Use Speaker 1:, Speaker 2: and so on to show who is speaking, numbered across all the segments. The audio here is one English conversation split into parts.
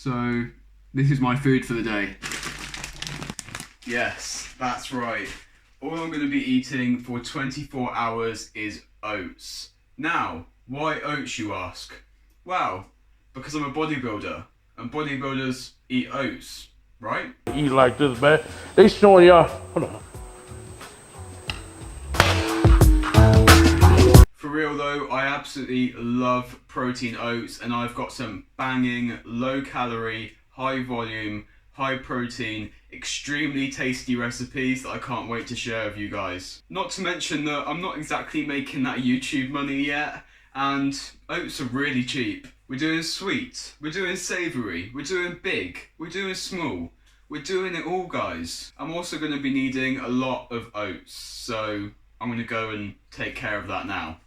Speaker 1: So this is my food for the day. Yes, that's right. All I'm going to be eating for 24 hours is oats. Now, why oats, you ask? Well, because I'm a bodybuilder, and bodybuilders eat oats, right?
Speaker 2: Eat like this, man. They showing y'all. Hold on.
Speaker 1: For real though, I absolutely love protein oats, and I've got some banging, low calorie, high volume, high protein, extremely tasty recipes that I can't wait to share with you guys. Not to mention that I'm not exactly making that YouTube money yet, and oats are really cheap. We're doing sweet, we're doing savoury, we're doing big, we're doing small. We're doing it all, guys. I'm also going to be needing a lot of oats, so I'm going to go and take care of that now.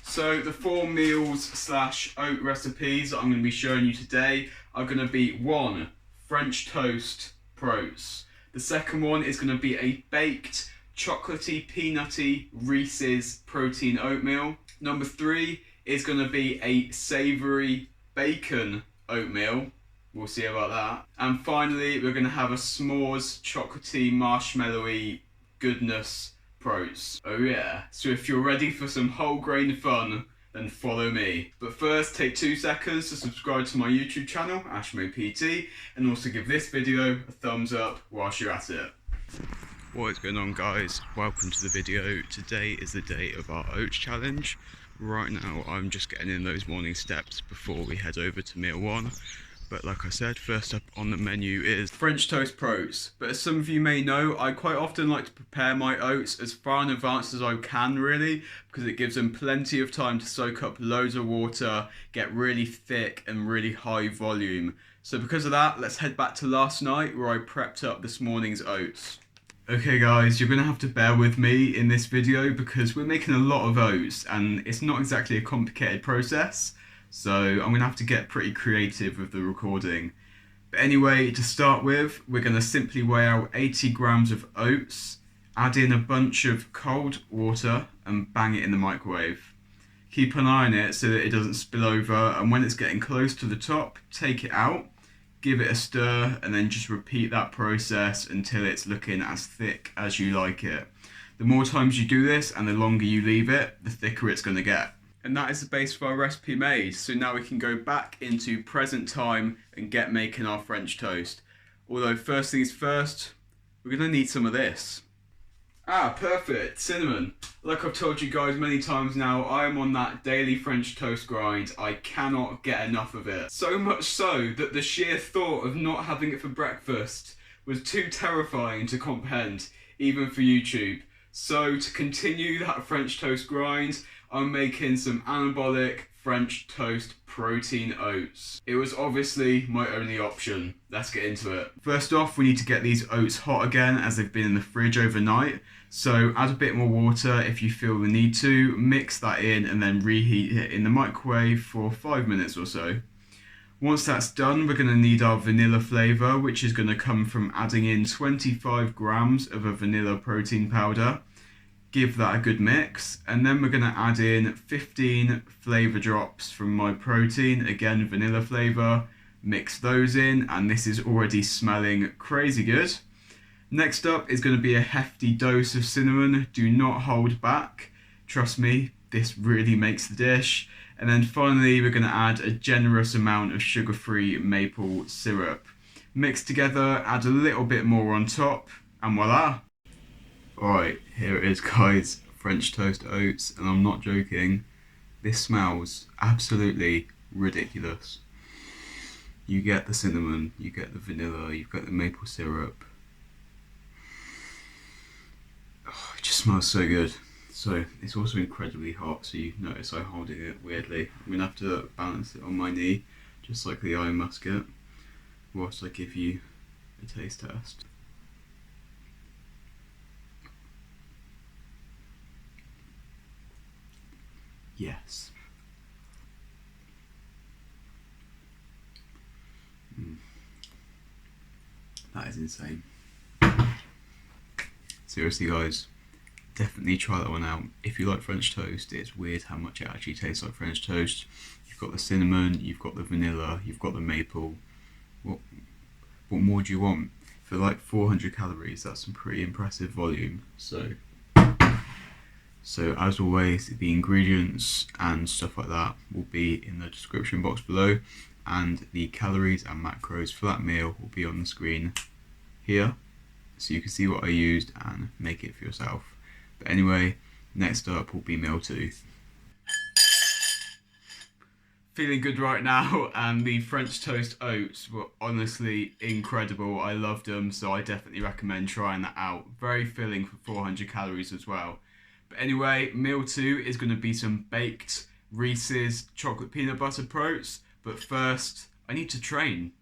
Speaker 1: So the 4 meals / oat recipes that I'm going to be showing you today are going to be 1. French toast proats. The second one is going to be a baked chocolatey peanutty Reese's protein oatmeal. Number 3 is going to be a savoury bacon oatmeal. We'll see about that. And finally, we're going to have a s'mores chocolatey marshmallowy goodness proats. Oh yeah. So if you're ready for some whole grain fun, then follow me. But first, take 2 seconds to subscribe to my YouTube channel, ashmaypt, and also give this video a thumbs up whilst you're at it. What is going on, guys? Welcome to the video. Today is the day of our oats challenge. Right now I'm just getting in those morning steps before we head over to meal 1. But like I said, first up on the menu is French toast proats. But as some of you may know, I quite often like to prepare my oats as far in advance as I can, really, because it gives them plenty of time to soak up loads of water, get really thick and really high volume. So because of that, let's head back to last night where I prepped up this morning's oats. Okay guys, you're going to have to bear with me in this video because we're making a lot of oats and it's not exactly a complicated process. So I'm going to have to get pretty creative with the recording. But anyway, to start with, we're going to simply weigh out 80 grams of oats, add in a bunch of cold water and bang it in the microwave. Keep an eye on it so that it doesn't spill over, and when it's getting close to the top, take it out, give it a stir, and then just repeat that process until it's looking as thick as you like it. The more times you do this and the longer you leave it, the thicker it's going to get. And that is the base of our recipe made. So now we can go back into present time and get making our French toast. Although first things first, we're going to need some of this. Ah, perfect, cinnamon. Like I've told you guys many times now, I am on that daily French toast grind. I cannot get enough of it. So much so that the sheer thought of not having it for breakfast was too terrifying to comprehend, even for YouTube. So to continue that French toast grind, I'm making some anabolic French toast protein oats. It was obviously my only option. Let's get into it. First off, we need to get these oats hot again as they've been in the fridge overnight. So add a bit more water if you feel the need to, mix that in and then reheat it in the microwave for 5 minutes or so. Once that's done, we're going to need our vanilla flavour, which is going to come from adding in 25 grams of a vanilla protein powder. Give that a good mix, and then we're going to add in 15 FlavDrops from my protein, again vanilla flavour. Mix those in, and this is already smelling crazy good. Next up is going to be a hefty dose of cinnamon. Do not hold back, trust me, this really makes the dish. And then finally we're going to add a generous amount of sugar-free maple syrup. Mix together, add a little bit more on top, and voila! Alright, here it is, guys, French toast oats, and I'm not joking, this smells absolutely ridiculous. You get the cinnamon, you get the vanilla, you've got the maple syrup. Oh, it just smells so good. So it's also incredibly hot, so you notice I'm holding it weirdly. I'm going to have to balance it on my knee, just like the eye musket, whilst I give you a taste test. Yes. That is insane. Seriously guys, definitely try that one out. If you like French toast, it's weird how much it actually tastes like French toast. You've got the cinnamon, you've got the vanilla, you've got the maple. What more do you want? For like 400 calories, that's some pretty impressive volume. So as always, the ingredients and stuff like that will be in the description box below, and the calories and macros for that meal will be on the screen here, so you can see what I used and make it for yourself. But anyway, next up will be meal 2. Feeling good right now, and the French toast oats were honestly incredible. I loved them, so I definitely recommend trying that out. Very filling for 400 calories as well. But anyway, meal 2 is going to be some baked Reese's chocolate peanut butter proats. But first, I need to train.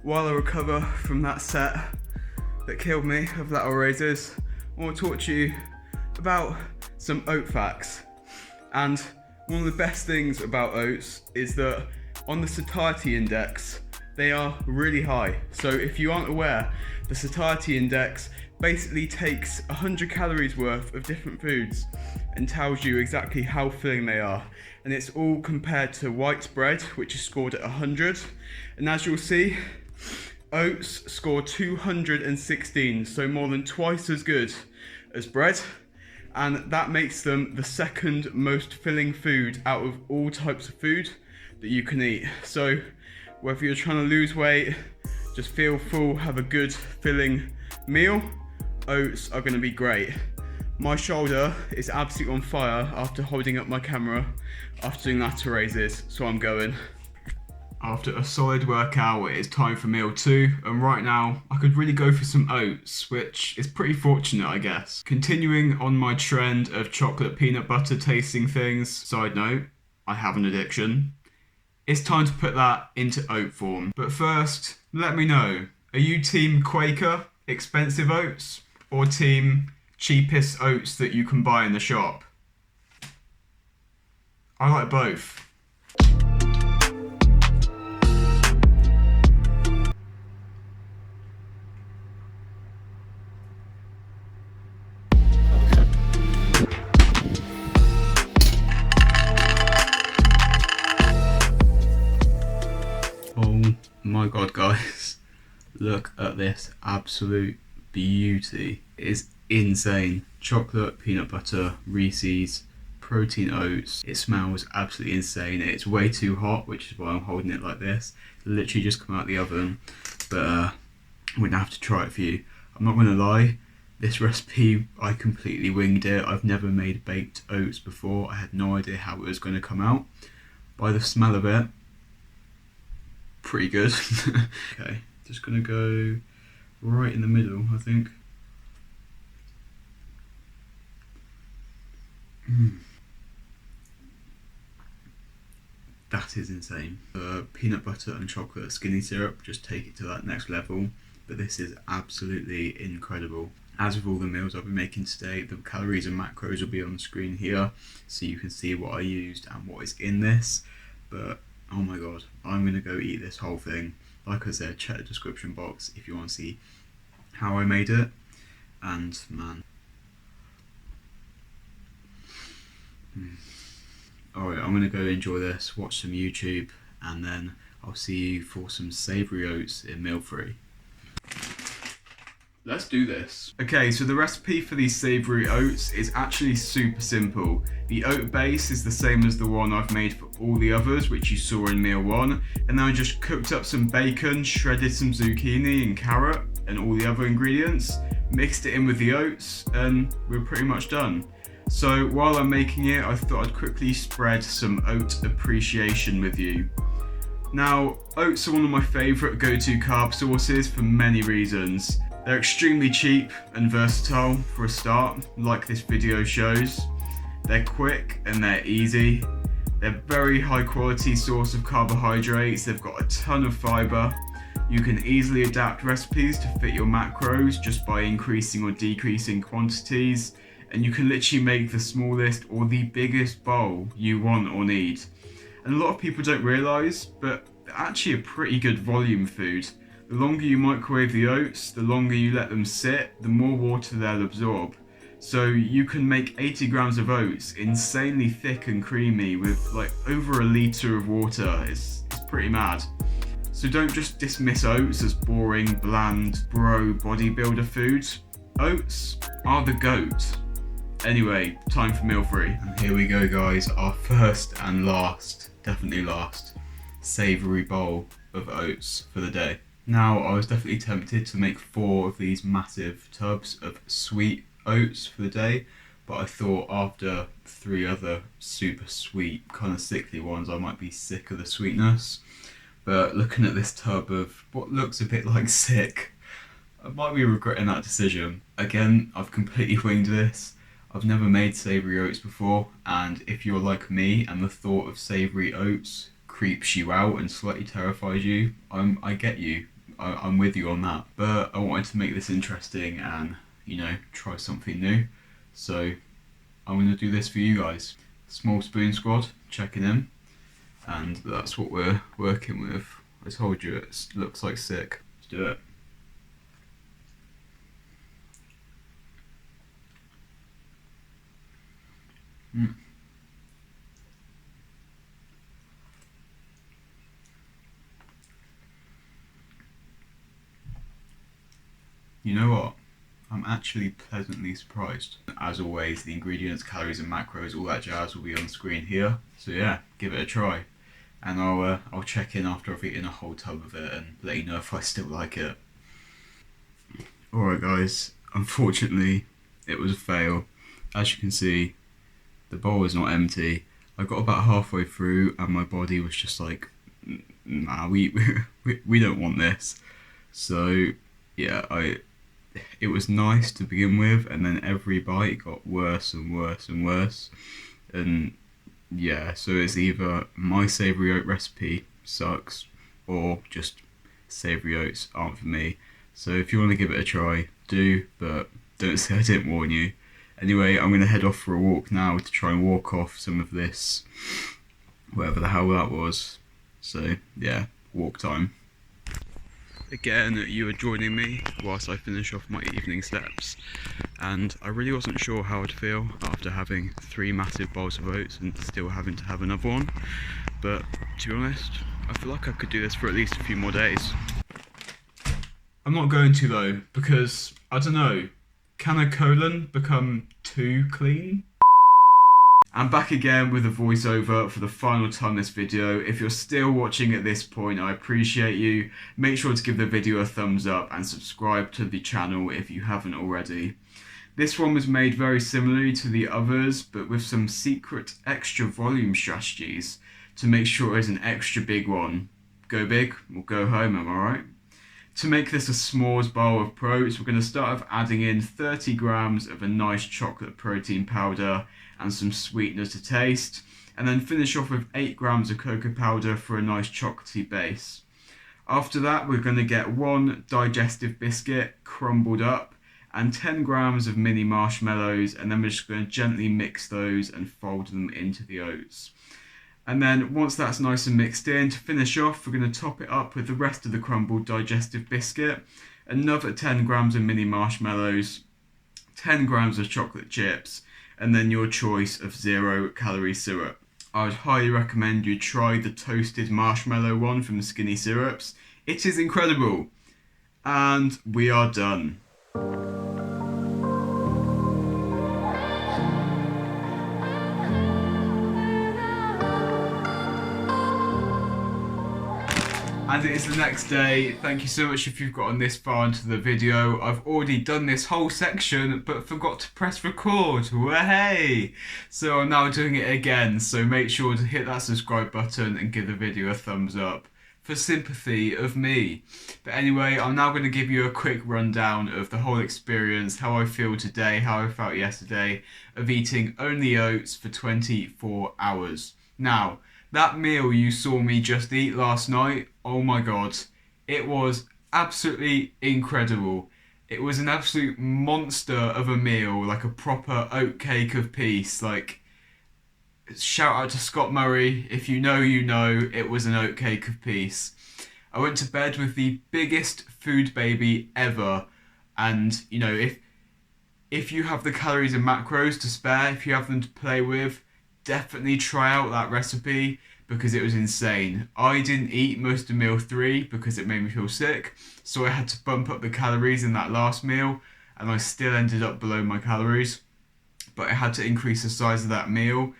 Speaker 1: While I recover from that set that killed me of lateral raises, I want to talk to you about some oat facts. And one of the best things about oats is that on the satiety index, they are really high. So if you aren't aware, the satiety index basically takes 100 calories worth of different foods and tells you exactly how filling they are. And it's all compared to white bread, which is scored at 100. And as you'll see, oats score 216, so more than twice as good as bread. And that makes them the second most filling food out of all types of food that you can eat. So whether you're trying to lose weight, just feel full, have a good filling meal, oats are going to be great. My shoulder is absolutely on fire after holding up my camera after doing lateral raises, so I'm going. After a solid workout, it is time for meal 2, and right now I could really go for some oats, which is pretty fortunate, I guess. Continuing on my trend of chocolate peanut butter tasting things, side note, I have an addiction. It's time to put that into oat form. But first, let me know, are you team Quaker, expensive oats, or team cheapest oats that you can buy in the shop? I like both. Oh my god, guys, look at this absolute beauty. It is insane. Chocolate, peanut butter, Reese's, protein oats. It smells absolutely insane. It's way too hot, which is why I'm holding it like this. It literally just come out of the oven, but I'm gonna have to try it for you. I'm not gonna lie, this recipe, I completely winged it. I've never made baked oats before. I had no idea how it was gonna come out. By the smell of it, pretty good. Okay, just gonna go right in the middle, I think. That is insane. Peanut butter and chocolate skinny syrup just take it to that next level, but this is absolutely incredible. As with all the meals I'll be making today, the calories and macros will be on the screen here, so you can see what I used and what is in this. But oh my god, I'm gonna go eat this whole thing. Like I said, check the description box if you want to see how I made it. And man, alright, I'm gonna go enjoy this, watch some YouTube, and then I'll see you for some savoury oats in meal 3. Let's do this. Okay, so the recipe for these savoury oats is actually super simple. The oat base is the same as the one I've made for all the others, which you saw in meal 1. And then I just cooked up some bacon, shredded some zucchini and carrot and all the other ingredients, mixed it in with the oats, and we're pretty much done. So while I'm making it, I thought I'd quickly spread some oat appreciation with you. Now, oats are one of my favourite go-to carb sources for many reasons. They're extremely cheap and versatile for a start, like this video shows. They're quick and they're easy. They're very high quality source of carbohydrates. They've got a ton of fibre. You can easily adapt recipes to fit your macros just by increasing or decreasing quantities, and you can literally make the smallest or the biggest bowl you want or need. And a lot of people don't realise, but they're actually a pretty good volume food. The longer you microwave the oats, the longer you let them sit, the more water they'll absorb. So you can make 80 grams of oats insanely thick and creamy with like over a litre of water. It's pretty mad. So don't just dismiss oats as boring, bland, bro bodybuilder food. Oats are the GOAT. Anyway, time for meal 3. And here we go guys, our first and last, definitely last, savoury bowl of oats for the day. Now I was definitely tempted to make 4 of these massive tubs of sweet oats for the day, but I thought after 3 other super sweet, kind of sickly ones, I might be sick of the sweetness. But looking at this tub of what looks a bit like sick, I might be regretting that decision. Again, I've completely winged this. I've never made savoury oats before, and if you're like me and the thought of savoury oats creeps you out and slightly terrifies you, I get you. I'm with you on that. But I wanted to make this interesting and, you know, try something new. So I'm going to do this for you guys. Small Spoon Squad, checking in. And that's what we're working with. I told you it looks like sick. Let's do it. You know what? I'm actually pleasantly surprised. As always, the ingredients, calories and macros, all that jazz will be on screen here. So yeah, give it a try. And I'll check in after I've eaten a whole tub of it and let you know if I still like it. Alright guys, unfortunately it was a fail. As you can see, the bowl is not empty. I got about halfway through and my body was just like, nah, we don't want this. So yeah, it was nice to begin with, and then every bite got worse and worse and worse. And yeah, so it's either my savoury oat recipe sucks or just savoury oats aren't for me. So if you want to give it a try, do, but don't say I didn't warn you. Anyway, I'm going to head off for a walk now to try and walk off some of this, whatever the hell that was. So yeah, walk time. Again, you are joining me whilst I finish off my evening steps, and I really wasn't sure how I'd feel after having 3 massive bowls of oats and still having to have another one, but to be honest, I feel like I could do this for at least a few more days. I'm not going to though, because, I don't know, can a colon become too clean? I'm back again with a voiceover for the final time this video. If you're still watching at this point, I appreciate you. Make sure to give the video a thumbs up and subscribe to the channel if you haven't already. This one was made very similarly to the others, but with some secret extra volume strategies to make sure it's an extra big one. Go big or go home, am I right? To make this a s'mores bowl of proats, we're going to start off adding in 30 grams of a nice chocolate protein powder and some sweetener to taste, and then finish off with 8 grams of cocoa powder for a nice chocolatey base. After that, we're going to get 1 digestive biscuit crumbled up and 10 grams of mini marshmallows, and then we're just going to gently mix those and fold them into the oats. And then once that's nice and mixed in, to finish off, we're going to top it up with the rest of the crumbled digestive biscuit, another 10 grams of mini marshmallows, 10 grams of chocolate chips, and then your choice of 0-calorie syrup. I would highly recommend you try the toasted marshmallow one from Skinny Syrups. It is incredible. And we are done. And it is the next day. Thank you so much if you've gotten this far into the video. I've already done this whole section but forgot to press record. Way! So I'm now doing it again, so make sure to hit that subscribe button and give the video a thumbs up for sympathy of me. But anyway, I'm now going to give you a quick rundown of the whole experience, how I feel today, how I felt yesterday of eating only oats for 24 hours. Now, that meal you saw me just eat last night, oh my god, It was absolutely incredible. It was an absolute monster of a meal, like a proper oatcake of peace. Like, shout out to Scott Murray. If you know, you know, it was an oatcake of peace. I went to bed with the biggest food baby ever. And, you know, if you have the calories and macros to spare, if you have them to play with, definitely try out that recipe because it was insane. I didn't eat most of meal 3 because it made me feel sick, so I had to bump up the calories in that last meal, and I still ended up below my calories. But I had to increase the size of that meal,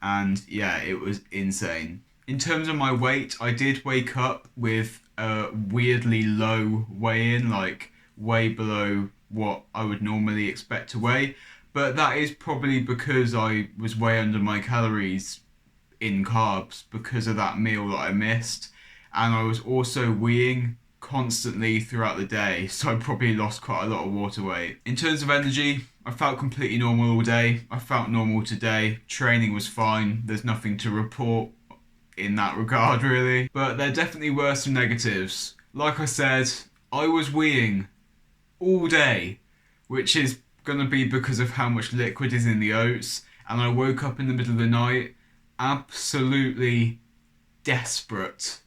Speaker 1: and yeah, it was insane. In terms of my weight, I did wake up with a weirdly low weigh-in, like way below what I would normally expect to weigh, but that is probably because I was way under my calories in carbs because of that meal that I missed, and I was also weeing constantly throughout the day, so I probably lost quite a lot of water weight. In terms of energy, I felt completely normal all day. I felt normal today. Training was fine. There's nothing to report in that regard really, but there definitely were some negatives. Like I said, I was weeing all day, which is going to be because of how much liquid is in the oats, and I woke up in the middle of the night absolutely desperate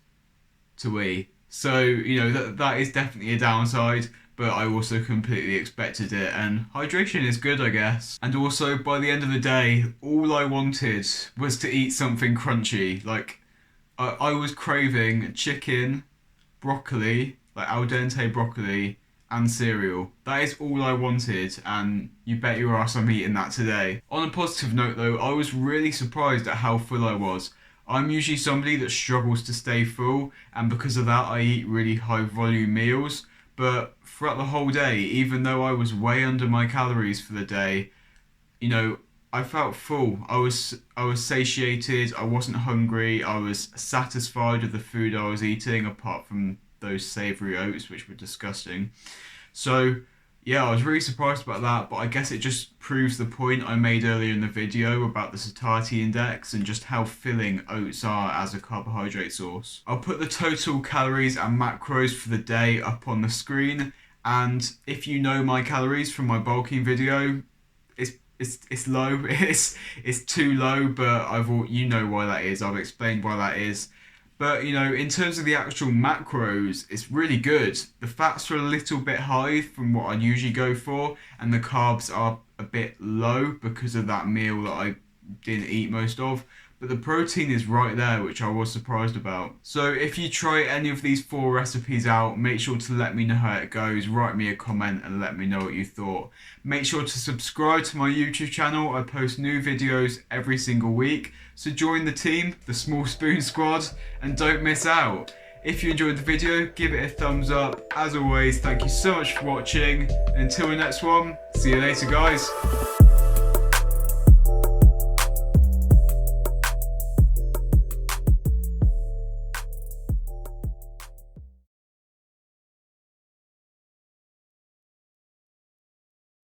Speaker 1: to wee. So, you know, that is definitely a downside, but I also completely expected it, and hydration is good, I guess. And also, by the end of the day, all I wanted was to eat something crunchy. Like, I was craving chicken, broccoli, like al dente broccoli, and cereal. That is all I wanted, and you bet your ass I'm eating that today. On a positive note though, I was really surprised at how full I was. I'm usually somebody that struggles to stay full, and because of that I eat really high volume meals, but throughout the whole day, even though I was way under my calories for the day, you know, I felt full. I was satiated, I wasn't hungry, I was satisfied with the food I was eating, apart from those savoury oats, which were disgusting. So yeah, I was really surprised about that, but I guess it just proves the point I made earlier in the video about the satiety index and just how filling oats are as a carbohydrate source. I'll put the total calories and macros for the day up on the screen, and if you know my calories from my bulking video, it's low. It's too low, but you know why that is. I've explained why that is. But, you know, in terms of the actual macros, it's really good. The fats are a little bit high from what I usually go for, and the carbs are a bit low because of that meal that I didn't eat most of. But the protein is right there, which I was surprised about. So if you try any of these 4 recipes out, make sure to let me know how it goes. Write me a comment and let me know what you thought. Make sure to subscribe to my YouTube channel. I post new videos every single week. So join the team, the Small Spoon Squad, and don't miss out. If you enjoyed the video, give it a thumbs up. As always, thank you so much for watching. Until the next one, see you later guys.